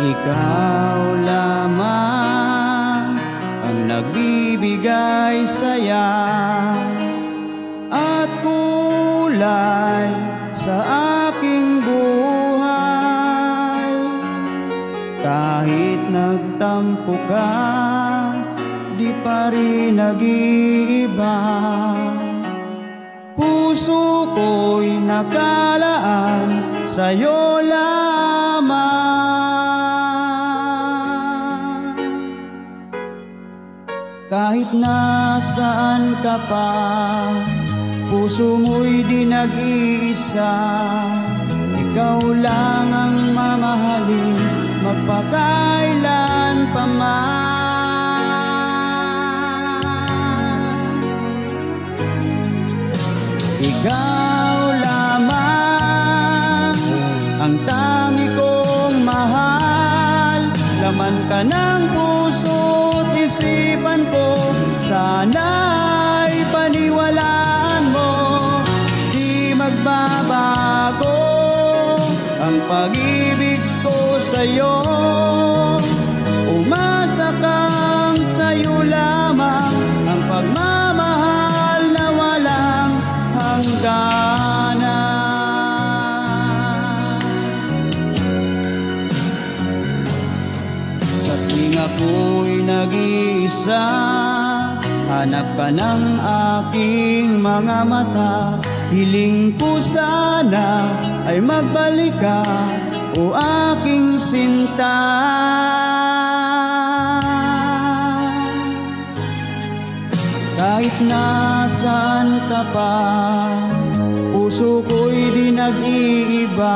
Ikaw lamang ang nagbibigay saya at kulay sa aking buhay. Kahit nagtampo ka, di pa rin nag-iiba. Puso ko'y nakalaan sa'yo lamang. Kahit nasaan ka pa, puso mo'y di nag-iisa. Ikaw lang ang mamahalin, magpakailan pa man. Ikaw lamang ang tangi kong mahal. Laman ka ng puso't isipan ko, sana'y paniwalaan mo. Di magbabago ang pag-ibig ko sa'yo. Umasa kang sa'yo lamang ang pagmamahal na walang hangganan. Sa tuwing ako'y nag-iisa, hanap ka ng aking mga mata. Hiling ko sana ay magbalik ka, o aking sinta. Kahit nasaan ka pa, puso ko'y di nag-iiba.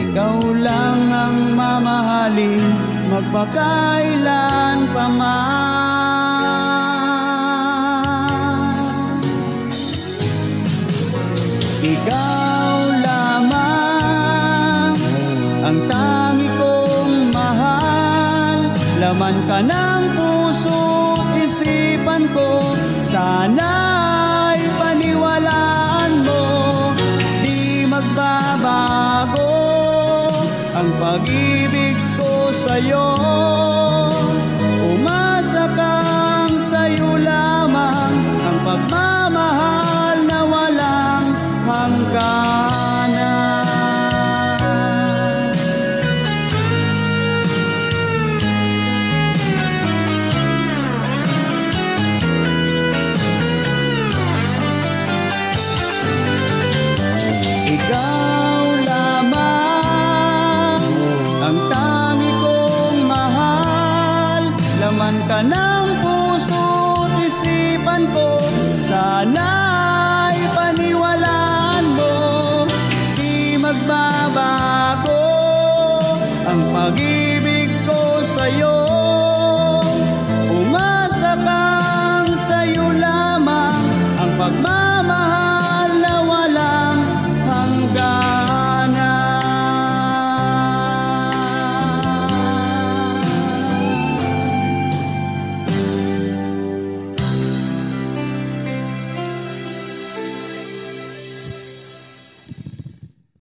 Ikaw lang ang mamahalin, magpakailan pa man. Ikaw lamang ang tangi kong mahal. Laman ka ng puso't isipan ko, sana'y paniwalaan mo. Di magbabago ang pag-ibig ko sa'yo. Umasa kang sa'yo lamang ang pagmamahal na walang hangganan. Ikaw lamang ang tangi kong mahal. Laman ka ng puso't isipan ko, sana'y paniwalaan mo. Di magbabago ang pag-ibig ko sa'yo.